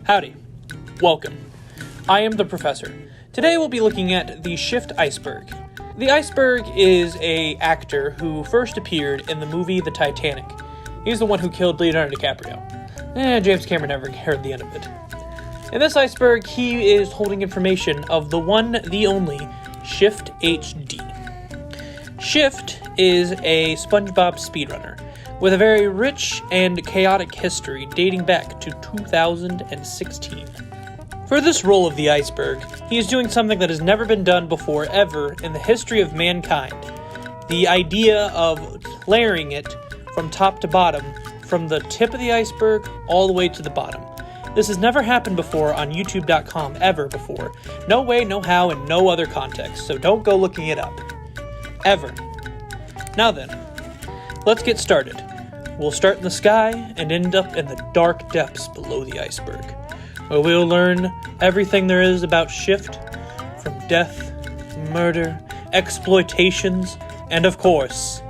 Howdy. Welcome. I am the Professor. Today we'll be looking at the SHiFT Iceberg. The Iceberg is an actor who first appeared in the movie The Titanic. He's the one who killed Leonardo DiCaprio. James Cameron never heard the end of it. In this Iceberg, he is holding information of the one, the only, SHiFT HD. SHiFT is a SpongeBob speedrunner with a very rich and chaotic history dating back to 2016. For this role of the Iceberg, he is doing something that has never been done before ever in the history of mankind. The idea of layering it from top to bottom, from the tip of the iceberg all the way to the bottom. This has never happened before on YouTube.com ever before. No way, no how, and no other context, so don't go looking it up. Ever. Now then, let's get started. We'll start in the sky and end up in the dark depths below the iceberg, where we'll learn everything there is about SHiFT, from death, murder, exploitations, and of course,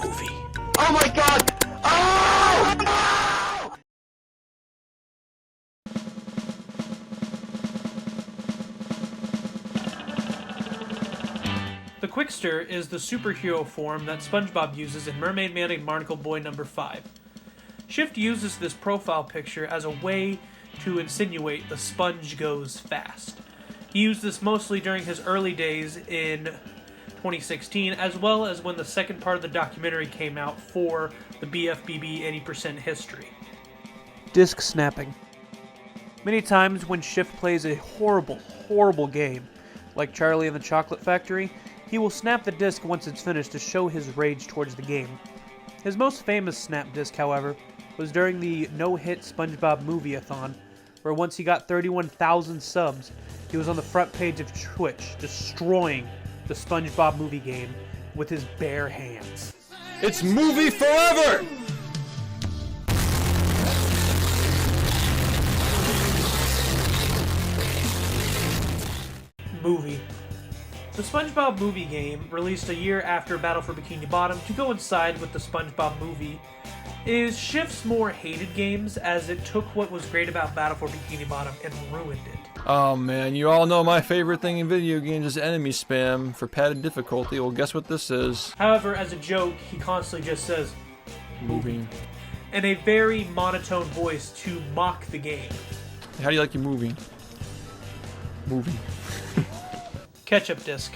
movie. Oh my god! Oh! No! The Quickster is the superhero form that SpongeBob uses in Mermaid Man and Barnacle Boy number 5. SHiFT uses this profile picture as a way to insinuate the sponge goes fast. He used this mostly during his early days in 2016, as well as when the second part of the documentary came out for the BFBB 80% history. Disc snapping. Many times when SHiFT plays a horrible game, like Charlie and the Chocolate Factory, he will snap the disc once it's finished to show his rage towards the game. His most famous snap disc, however, was during the no-hit SpongeBob Movie-a-thon, where once he got 31,000 subs, he was on the front page of Twitch, destroying the SpongeBob movie game with his bare hands. It's movie forever! Movie. The SpongeBob movie game, released a year after Battle for Bikini Bottom to coincide with the SpongeBob movie, is SHiFT's more hated games, as it took what was great about Battle for Bikini Bottom and ruined it. Oh man, you all know my favorite thing in video games is enemy spam for padded difficulty. Well, guess what this is? However, as a joke, he constantly just says, Moving. in a very monotone voice to mock the game. How do you like your moving? Moving. Ketchup disc.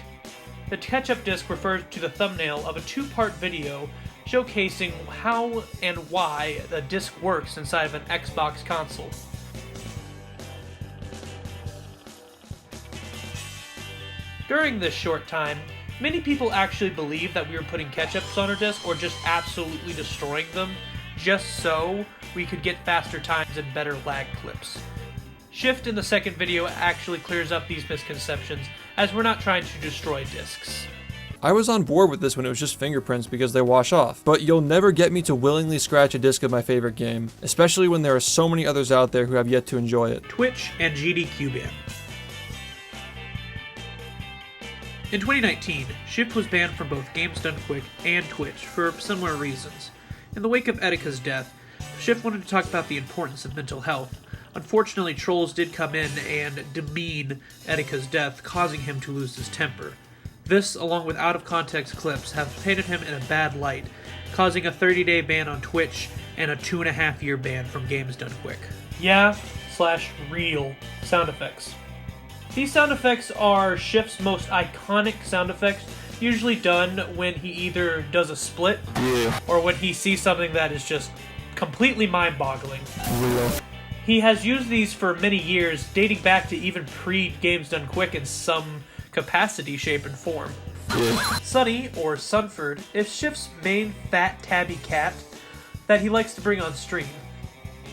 The ketchup disc refers to the thumbnail of a two-part video showcasing how and why the disc works inside of an Xbox console. During this short time, many people actually believed that we were putting ketchups on our disc or just absolutely destroying them, just so we could get faster times and better lag clips. SHiFT in the second video actually clears up these misconceptions, as we're not trying to destroy discs. I was on board with this when it was just fingerprints because they wash off, but you'll never get me to willingly scratch a disc of my favorite game, especially when there are so many others out there who have yet to enjoy it. Twitch and GDQ ban. In 2019, SHiFT was banned from both Games Done Quick and Twitch for similar reasons. In the wake of Etika's death, SHiFT wanted to talk about the importance of mental health. Unfortunately, trolls did come in and demean Etika's death, causing him to lose his temper. This, along with out-of-context clips, have painted him in a bad light, causing a 30-day ban on Twitch and a 2.5-year ban from Games Done Quick. Yeah/real sound effects. These sound effects are SHiFT's most iconic sound effects, usually done when he either does a split, or when he sees something that is just completely mind-boggling. Real. He has used these for many years, dating back to even pre-Games Done Quick in some capacity, shape, and form. Sunny, or Sunford, is SHiFT's main fat tabby cat that he likes to bring on stream.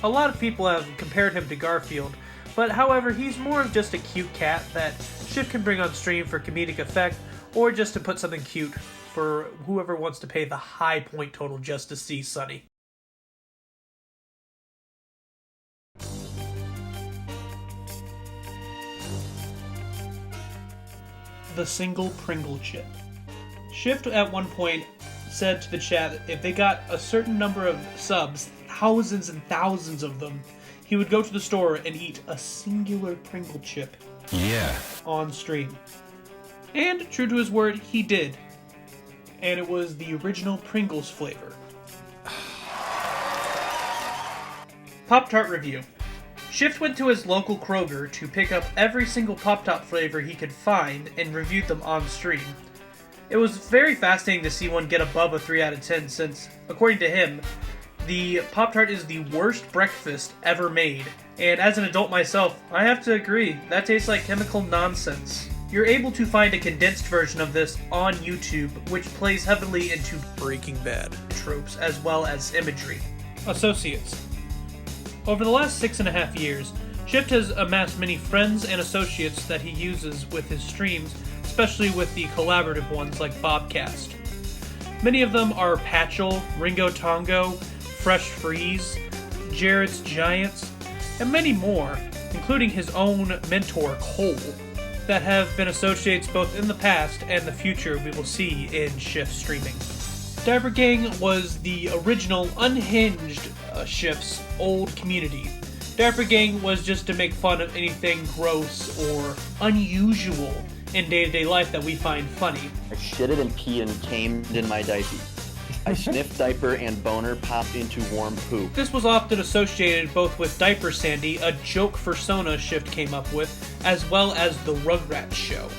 A lot of people have compared him to Garfield, but however, he's more of just a cute cat that SHiFT can bring on stream for comedic effect, or just to put something cute for whoever wants to pay the high point total just to see Sunny. The single Pringle chip. SHiFT at one point said to the chat that if they got a certain number of subs, thousands and thousands of them, he would go to the store and eat a singular Pringle chip on stream. And, true to his word, he did. And it was the original Pringles flavor. Pop-Tart review. SHiFT went to his local Kroger to pick up every single Pop-Tart flavor he could find and reviewed them on stream. It was very fascinating to see one get above a 3 out of 10 since, according to him, the Pop-Tart is the worst breakfast ever made. And as an adult myself, I have to agree, that tastes like chemical nonsense. You're able to find a condensed version of this on YouTube, which plays heavily into Breaking Bad tropes as well as imagery. Associates. Over the last 6.5 years, SHiFT has amassed many friends and associates that he uses with his streams, especially with the collaborative ones like Bobcast. Many of them are Patchel, Ringo Tongo, Fresh Freeze, Jared's Giants, and many more, including his own mentor, Cole, that have been associates both in the past and the future we will see in SHiFT streaming. Diaper Gang was the original unhinged SHiFT's old community. Diaper Gang was just to make fun of anything gross or unusual in day-to-day life that we find funny. I shitted and peed and came in my diaper. I sniffed diaper and boner popped into warm poop. This was often associated both with Diaper Sandy, a joke persona SHiFT came up with, as well as the Rugrats show.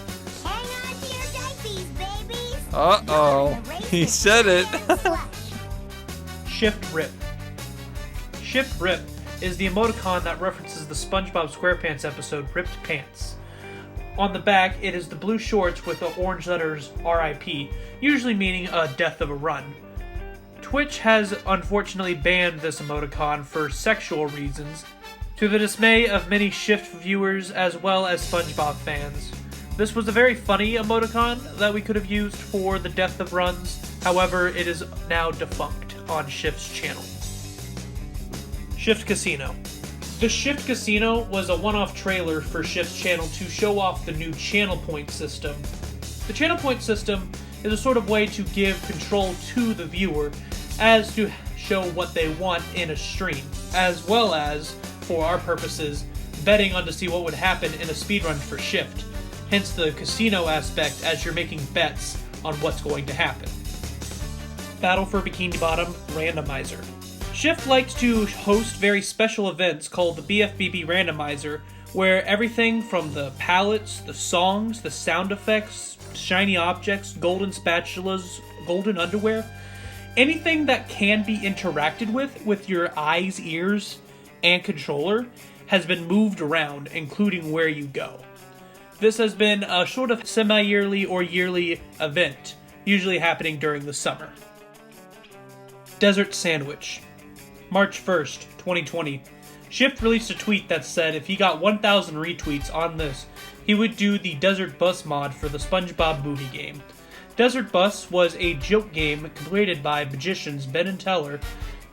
Hang on to your diapers, babies! Uh-oh. He said it. SHiFT Rip. SHiFT Rip is the emoticon that references the SpongeBob SquarePants episode Ripped Pants. On the back, it is the blue shorts with the orange letters RIP, usually meaning a death of a run. Twitch has unfortunately banned this emoticon for sexual reasons, to the dismay of many SHiFT viewers as well as SpongeBob fans. This was a very funny emoticon that we could have used for the death of runs, however, it is now defunct on SHiFT's channel. SHiFT Casino. The SHiFT Casino was a one-off trailer for SHiFT's channel to show off the new channel point system. The channel point system is a sort of way to give control to the viewer as to show what they want in a stream, as well as, for our purposes, betting on to see what would happen in a speedrun for SHiFT, hence the casino aspect as you're making bets on what's going to happen. Battle for Bikini Bottom Randomizer. SHiFT likes to host very special events called the BFBB Randomizer, where everything from the palettes, the songs, the sound effects, shiny objects, golden spatulas, golden underwear, anything that can be interacted with your eyes, ears, and controller has been moved around, including where you go. This has been a sort of semi-yearly or yearly event, usually happening during the summer. Desert Sandwich. March 1st, 2020. SHiFT released a tweet that said if he got 1,000 retweets on this, he would do the Desert Bus mod for the SpongeBob movie game. Desert Bus was a joke game created by magicians Ben and Teller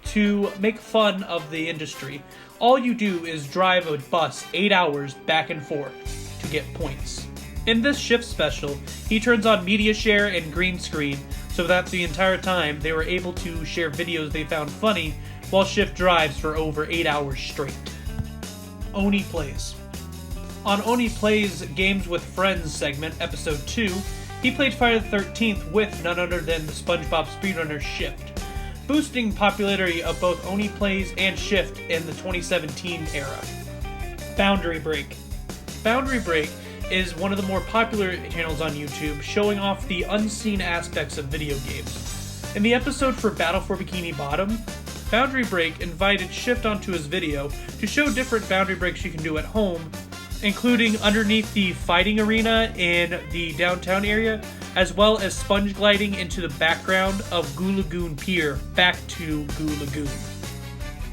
to make fun of the industry. All you do is drive a bus 8 hours back and forth to get points. In this SHiFT special, he turns on media share and green screen so that the entire time they were able to share videos they found funny while SHiFT drives for over 8 hours straight. Oni Plays. On Oni Plays Games with Friends segment, episode 2, he played Friday the 13th with none other than the SpongeBob speedrunner SHiFT, boosting popularity of both Oni Plays and SHiFT in the 2017 era. Boundary Break. Boundary Break is one of the more popular channels on YouTube, showing off the unseen aspects of video games. In the episode for Battle for Bikini Bottom, Boundary Break invited SHiFT onto his video to show different boundary breaks you can do at home, including underneath the fighting arena in the downtown area, as well as sponge gliding into the background of Goo Lagoon Pier back to Goo Lagoon.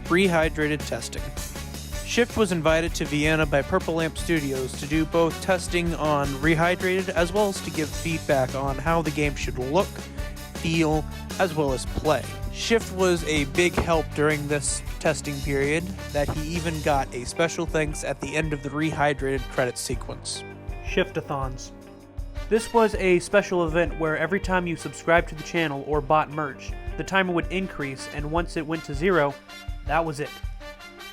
Rehydrated testing. SHiFT was invited to Vienna by Purple Lamp Studios to do both testing on Rehydrated as well as to give feedback on how the game should look, feel, as well as play. SHiFT was a big help during this testing period that he even got a special thanks at the end of the Rehydrated credit sequence. SHiFT-a-thons. This was a special event where every time you subscribed to the channel or bought merch, the timer would increase, and once it went to 0, that was it.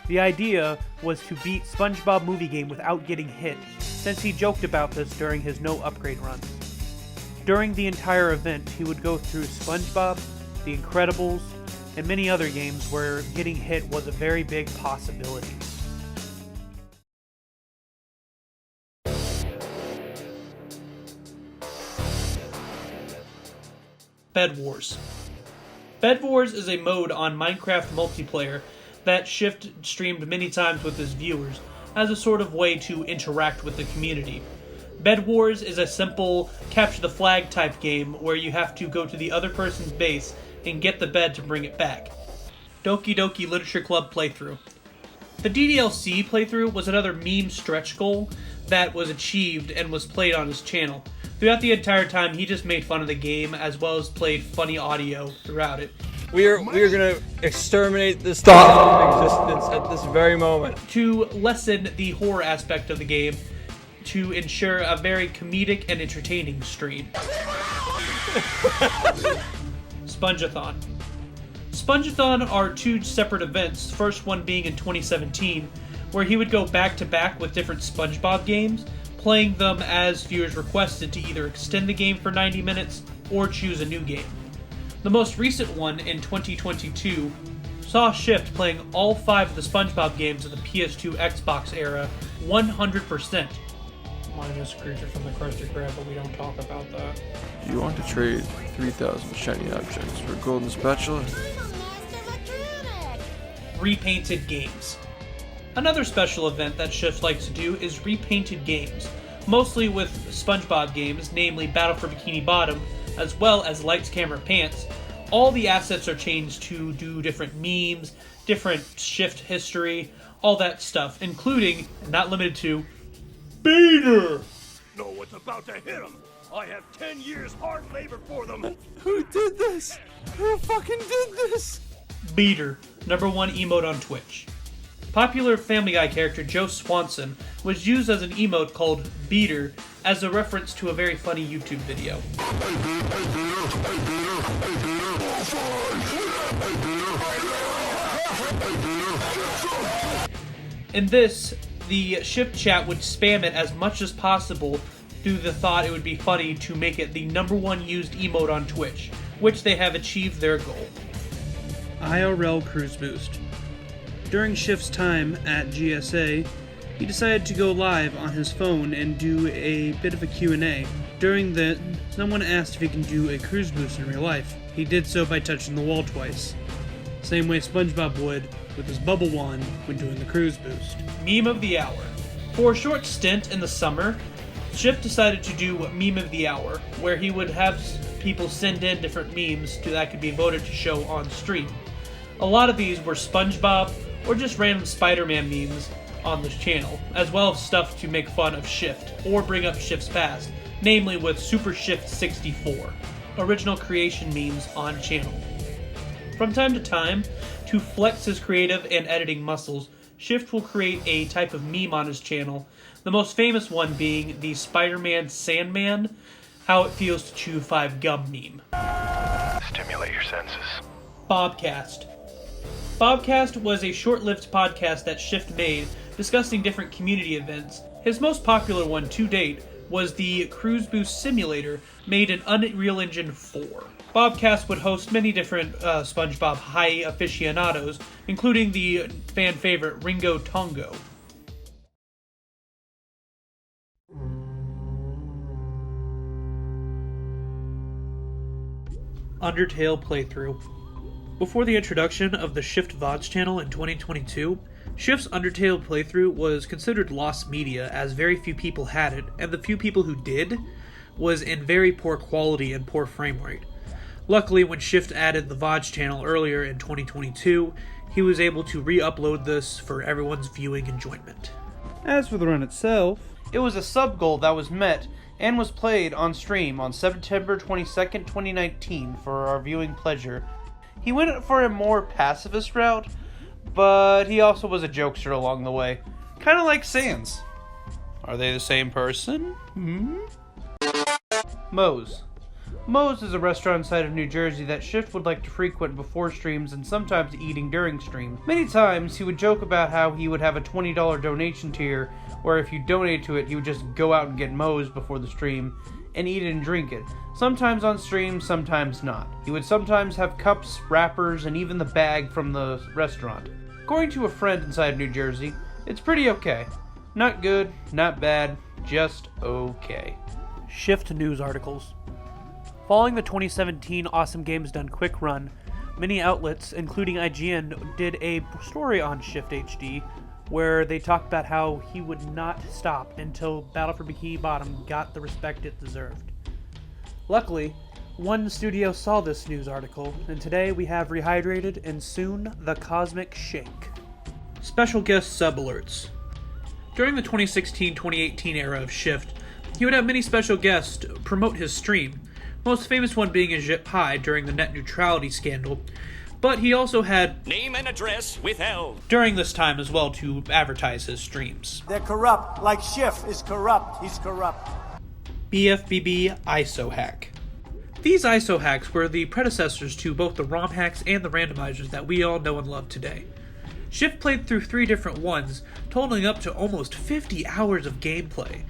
The idea was to beat SpongeBob Movie Game without getting hit, since he joked about this during his no upgrade runs. During the entire event, he would go through SpongeBob, The Incredibles, and many other games where getting hit was a very big possibility. Bed Wars. Bed Wars is a mode on Minecraft multiplayer that SHiFT streamed many times with his viewers as a sort of way to interact with the community. Bed Wars is a simple capture the flag type game where you have to go to the other person's base and get the bed to bring it back. Doki Doki Literature Club playthrough. The DDLC playthrough was another meme stretch goal that was achieved and was played on his channel. Throughout the entire time, he just made fun of the game as well as played funny audio throughout it. We are gonna exterminate this thing from existence at this very moment. To lessen the horror aspect of the game, to ensure a very comedic and entertaining stream. Spongeathon. Spongeathon are two separate events, first one being in 2017, where he would go back to back with different SpongeBob games, playing them as viewers requested to either extend the game for 90 minutes or choose a new game. The most recent one in 2022 saw SHiFT playing all 5 of the SpongeBob games of the PS2 Xbox era 100%. Minus Creature from the Krusty Krab, but we don't talk about that. Do you want to trade 3,000 shiny objects for a golden spatula? Repainted games. Another special event that SHiFT likes to do is repainted games, mostly with SpongeBob games, namely Battle for Bikini Bottom, as well as Lights, Camera, Pants. All the assets are changed to do different memes, different SHiFT history, all that stuff, including, and not limited to, Beater! Know what's about to hit them. I have 10 years hard labor for them. Who did this? Who fucking did this? Beater, #1 emote on Twitch. Popular Family Guy character Joe Swanson was used as an emote called Beater as a reference to a very funny YouTube video. In this, the SHiFT chat would spam it as much as possible due to the thought it would be funny to make it the #1 used emote on Twitch, which they have achieved their goal. IRL Cruise Boost. During SHiFT's time at GSA, he decided to go live on his phone and do a bit of a Q&A. During that, someone asked if he can do a cruise boost in real life. He did so by touching the wall twice. Same way SpongeBob would with his bubble wand when doing the cruise boost. Meme of the Hour. For a short stint in the summer, SHiFT decided to do Meme of the Hour, where he would have people send in different memes that could be voted to show on stream. A lot of these were SpongeBob or just random Spider-Man memes on this channel, as well as stuff to make fun of SHiFT or bring up SHiFT's past, namely with Super SHiFT 64, original creation memes on channel. From time to time, to flex his creative and editing muscles, SHiFT will create a type of meme on his channel, the most famous one being the Spider-Man Sandman, how it feels to chew 5 gum meme. Stimulate your senses. Bobcast. Bobcast was a short-lived podcast that SHiFT made discussing different community events. His most popular one to date was the Cruise Boost Simulator made in Unreal Engine 4. Bobcast would host many different SpongeBob high aficionados, including the fan favorite Ringo Tongo. Undertale playthrough. Before the introduction of the SHiFT VODs channel in 2022, SHiFT's Undertale playthrough was considered lost media as very few people had it, and the few people who did was in very poor quality and poor frame rate. Luckily, when SHiFT added the VODs channel earlier in 2022, he was able to re-upload this for everyone's viewing enjoyment. As for the run itself, it was a sub-goal that was met and was played on stream on September 22nd, 2019 for our viewing pleasure. He went for a more pacifist route, but he also was a jokester along the way. Kind of like Sans. Are they the same person? Moe's. Moe's is a restaurant inside of New Jersey that SHiFT would like to frequent before streams and sometimes eating during streams. Many times, he would joke about how he would have a $20 donation tier, where if you donate to it, he would just go out and get Moe's before the stream and eat it and drink it. Sometimes on stream, sometimes not. He would sometimes have cups, wrappers, and even the bag from the restaurant. According to a friend inside New Jersey, it's pretty okay. Not good, not bad, just okay. SHiFT news articles. Following the 2017 Awesome Games Done quick run, many outlets, including IGN, did a story on SHiFT HD where they talked about how he would not stop until Battle for Bikini Bottom got the respect it deserved. Luckily, one studio saw this news article, and today we have Rehydrated and soon the Cosmic Shake. Special guest sub alerts. During the 2016-2018 era of SHiFT, he would have many special guests promote his stream, most famous one being SHiFT during the net neutrality scandal, but he also had Name and address withheld. during this time as well to advertise his streams. They're corrupt, like SHiFT is corrupt. He's corrupt. BFBB ISO hack. These ISO hacks were the predecessors to both the ROM hacks and the randomizers that we all know and love today. SHiFT played through 3 different ones, totaling up to almost 50 hours of gameplay.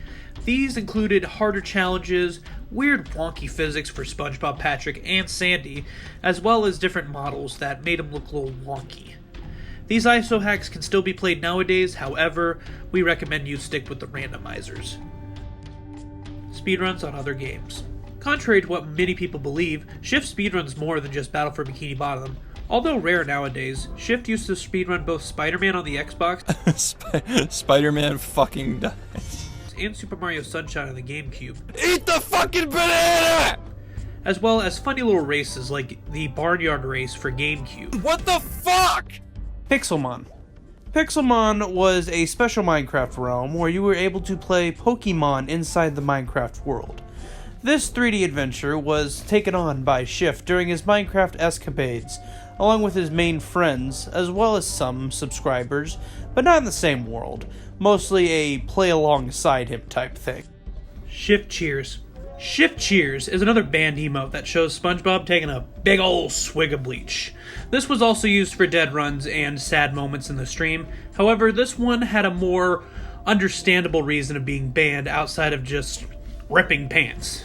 These included harder challenges, weird wonky physics for SpongeBob, Patrick, and Sandy, as well as different models that made them look a little wonky. These ISO hacks can still be played nowadays, however, we recommend you stick with the randomizers. Speedruns on other games. Contrary to what many people believe, SHiFT speedruns more than just Battle for Bikini Bottom. Although rare nowadays, SHiFT used to speedrun both Spider-Man on the Xbox Spider-Man fucking dies. and Super Mario Sunshine on the GameCube, Eat the fucking banana! as well as funny little races like the Barnyard Race for GameCube. What the fuck? Pixelmon. Pixelmon was a special Minecraft realm where you were able to play Pokemon inside the Minecraft world. This 3D adventure was taken on by SHiFT during his Minecraft escapades, along with his main friends, as well as some subscribers, but not in the same world, mostly a play alongside him type thing. SHiFT Cheers. SHiFT Cheers is another banned emote that shows SpongeBob taking a big ol' swig of bleach. This was also used for dead runs and sad moments in the stream. However, this one had a more understandable reason of being banned outside of just ripping pants.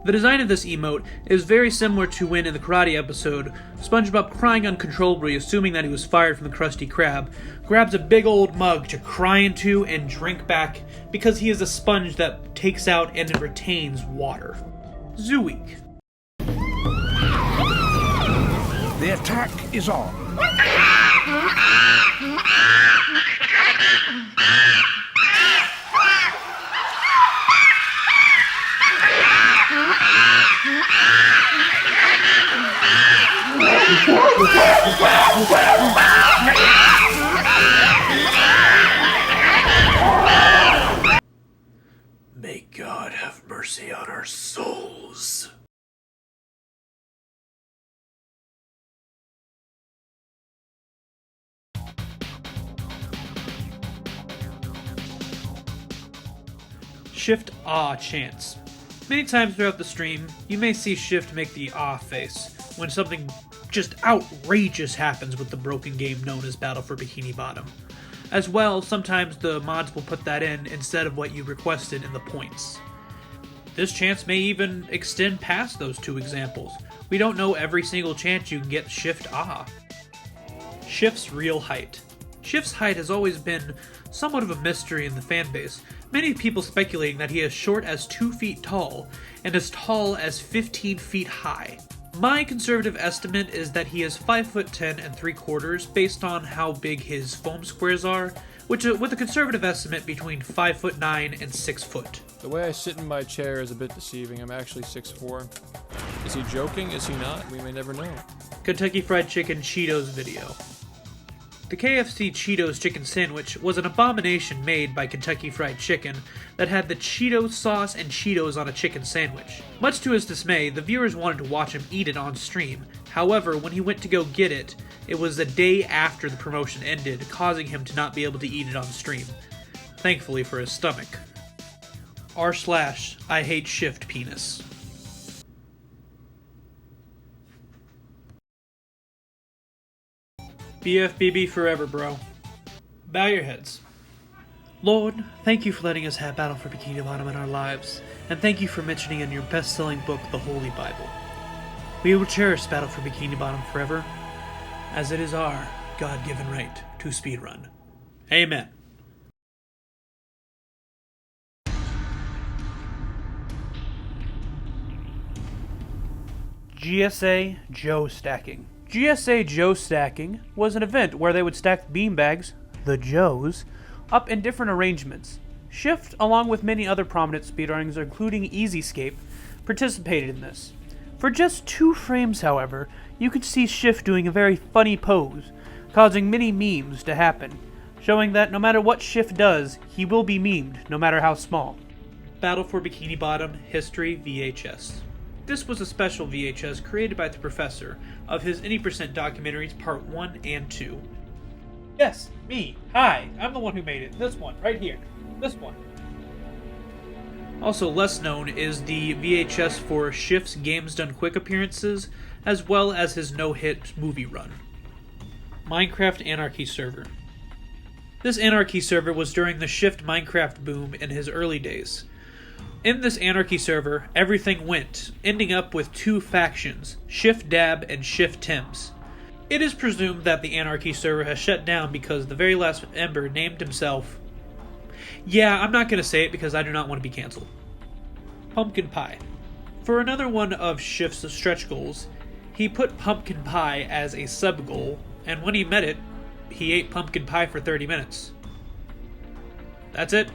The design of this emote is very similar to when in the karate episode, SpongeBob, crying uncontrollably assuming that he was fired from the Krusty Krab, grabs a big old mug to cry into and drink back because he is a sponge that takes out and retains water. Zoo Week. The attack is on. May God have mercy on our souls. SHiFT Ah chants. Many times throughout the stream, you may see SHiFT make the ah face when something just outrageous happens with the broken game known as Battle for Bikini Bottom. As well, sometimes the mods will put that in instead of what you requested in the points. This chance may even extend past those 2 examples. We don't know every single chance you can get SHiFT ah. SHiFT's real height. SHiFT's height has always been somewhat of a mystery in the fanbase, many people speculating that he is short as 2 feet tall and as tall as 15 feet high. My conservative estimate is that he is 5'10" 3/4 based on how big his foam squares are, which with a conservative estimate between 5'9" and 6 foot. The way I sit in my chair is a bit deceiving. I'm actually 6'4". Is he joking? Is he not? We may never know. Kentucky Fried Chicken Cheetos video. The KFC Cheetos Chicken Sandwich was an abomination made by Kentucky Fried Chicken that had the Cheetos sauce and Cheetos on a chicken sandwich. Much to his dismay, the viewers wanted to watch him eat it on stream. However, when he went to go get it, it was the day after the promotion ended, causing him to not be able to eat it on stream. Thankfully for his stomach. r/I hate SHiFT penis. BFBB forever, bro. Bow your heads. Lord, thank you for letting us have Battle for Bikini Bottom in our lives, and thank you for mentioning in your best-selling book, The Holy Bible. We will cherish Battle for Bikini Bottom forever, as it is our God-given right to speedrun. Amen. GSA Joe Stacking. GSA Joe Stacking was an event where they would stack beanbags, the Joes, up in different arrangements. SHiFT, along with many other prominent speedrunners, including EasyScape, participated in this. For just 2 frames, however, you could see SHiFT doing a very funny pose, causing many memes to happen, showing that no matter what SHiFT does, he will be memed, no matter how small. Battle for Bikini Bottom History VHS. This was a special VHS created by the professor of his Any Percent documentaries Part 1 and 2. Yes, me. Hi, I'm the one who made it. This one, right here. This one. Also less known is the VHS for SHiFT's Games Done Quick appearances, as well as his no-hit movie run. Minecraft Anarchy Server. This Anarchy server was during the SHiFT Minecraft boom in his early days. In this Anarchy server, everything went, ending up with 2 factions, SHiFT Dab and SHiFT Tims. It is presumed that the Anarchy server has shut down because the very last member named himself... Yeah, I'm not going to say it because I do not want to be cancelled. Pumpkin Pie. For another one of SHiFT's stretch goals, he put pumpkin pie as a sub-goal, and when he met it, he ate pumpkin pie for 30 minutes. That's it.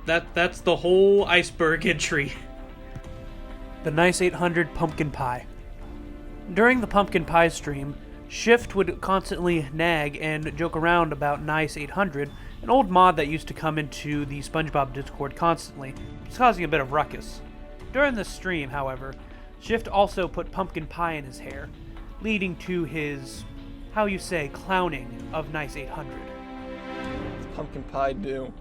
That's the whole iceberg entry. The Nice 800 Pumpkin Pie. During the Pumpkin Pie stream, SHiFT would constantly nag and joke around about Nice 800, an old mod that used to come into the SpongeBob Discord constantly, causing a bit of ruckus. During the stream, however, SHiFT also put pumpkin pie in his hair, leading to his, how you say, clowning of Nice 800. Pumpkin pie do.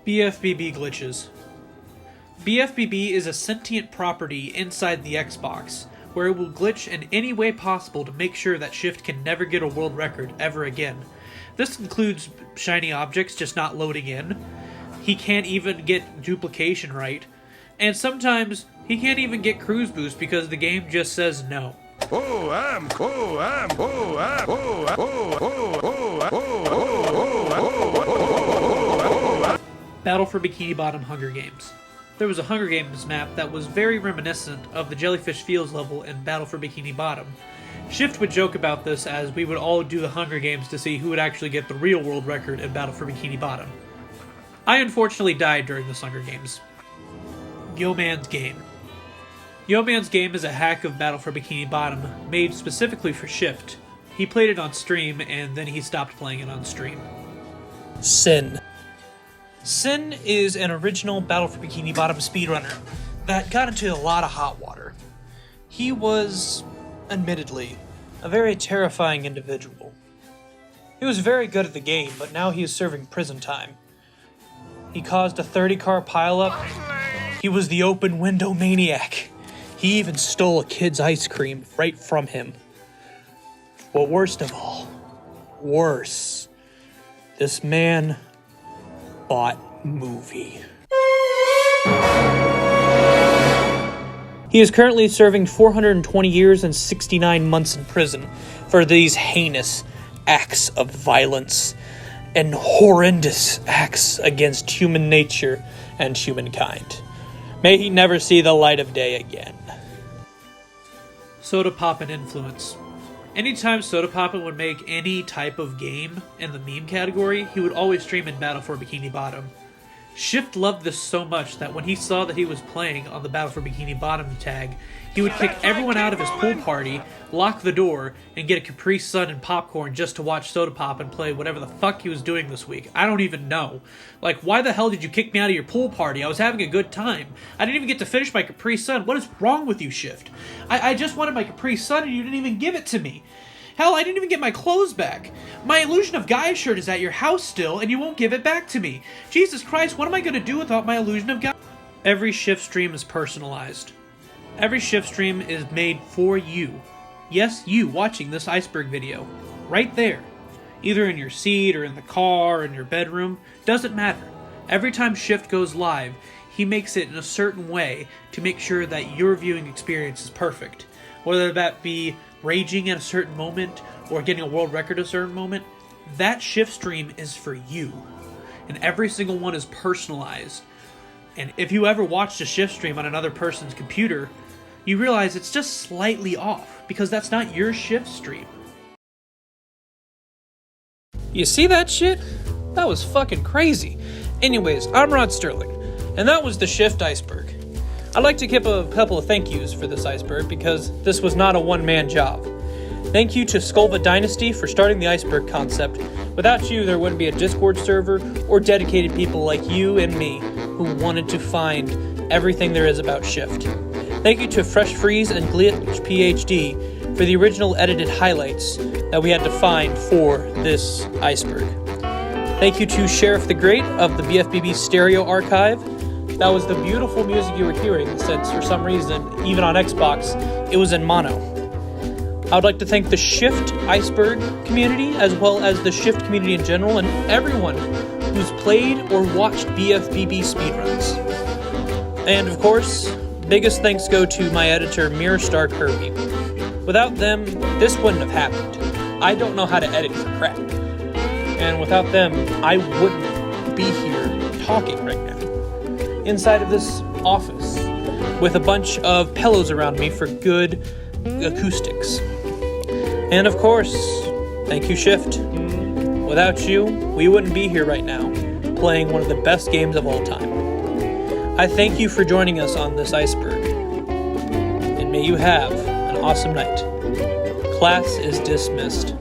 BFBB Glitches. BFBB is a sentient property inside the Xbox, where it will glitch in any way possible to make sure that SHiFT can never get a world record ever again. This includes shiny objects just not loading in, he can't even get duplication right, and sometimes he can't even get cruise boost because the game just says no. Battle for Bikini Bottom Hunger Games. There was a Hunger Games map that was very reminiscent of the Jellyfish Fields level in Battle for Bikini Bottom. SHiFT would joke about this as we would all do the Hunger Games to see who would actually get the real world record in Battle for Bikini Bottom. I unfortunately died during this Hunger Games. Yo Man's Game. Yo Man's Game is a hack of Battle for Bikini Bottom made specifically for SHiFT. He played it on stream and then he stopped playing it on stream. Sin. Sin is an original Battle for Bikini Bottom speedrunner that got into a lot of hot water. He was, admittedly, a very terrifying individual. He was very good at the game, but now he is serving prison time. He caused a 30-car pileup. He was the open window maniac. He even stole a kid's ice cream right from him. But worst of all, this man bought movie. He is currently serving 420 years and 69 months in prison for these heinous acts of violence and horrendous acts against human nature and humankind. May he never see the light of day again. Soda Poppin' influence. Anytime Soda Poppin' would make any type of game in the meme category, he would always stream in Battle for Bikini Bottom. SHiFT loved this so much that when he saw that he was playing on the Battle for Bikini Bottom tag, he would kick everyone out of his pool party, lock the door, and get a Capri Sun and popcorn just to watch Soda Poppin' play whatever the fuck he was doing this week. I don't even know. Like, why the hell did you kick me out of your pool party? I was having a good time. I didn't even get to finish my Capri Sun. What is wrong with you, SHiFT? I just wanted my Capri Sun and you didn't even give it to me. Hell, I didn't even get my clothes back. My Illusion of Gaia shirt is at your house still, and you won't give it back to me. Jesus Christ, what am I going to do without my Illusion of Gaia? Every SHiFT stream is personalized. Every SHiFT stream is made for you. Yes, you watching this iceberg video. Right there. Either in your seat or in the car or in your bedroom. Doesn't matter. Every time SHiFT goes live, he makes it in a certain way to make sure that your viewing experience is perfect. Whether that be raging at a certain moment or getting a world record at a certain moment, that SHiFT stream is for you. And every single one is personalized. And if you ever watched a SHiFT stream on another person's computer, you realize it's just slightly off, because that's not your SHiFT stream. You see that shit? That was fucking crazy. Anyways, I'm Rod Sterling, and that was the SHiFT Iceberg. I'd like to give a couple of thank yous for this iceberg, because this was not a one-man job. Thank you to Skulva Dynasty for starting the iceberg concept. Without you, there wouldn't be a Discord server or dedicated people like you and me who wanted to find everything there is about SHiFT. Thank you to Fresh Freeze and Glitch PhD for the original edited highlights that we had to find for this iceberg. Thank you to Sheriff the Great of the BFBB Stereo Archive. That was the beautiful music you were hearing, since for some reason, even on Xbox, it was in mono. I would like to thank the SHiFT Iceberg community, as well as the SHiFT community in general, and everyone who's played or watched BFBB speedruns. And of course, biggest thanks go to my editor, Mirrorstar Kirby. Without them, this wouldn't have happened. I don't know how to edit for crap. And without them, I wouldn't be here talking right now. Inside of this office, with a bunch of pillows around me for good acoustics. And of course, thank you, SHiFT. Without you, we wouldn't be here right now, playing one of the best games of all time. I thank you for joining us on this iceberg, and may you have an awesome night. Class is dismissed.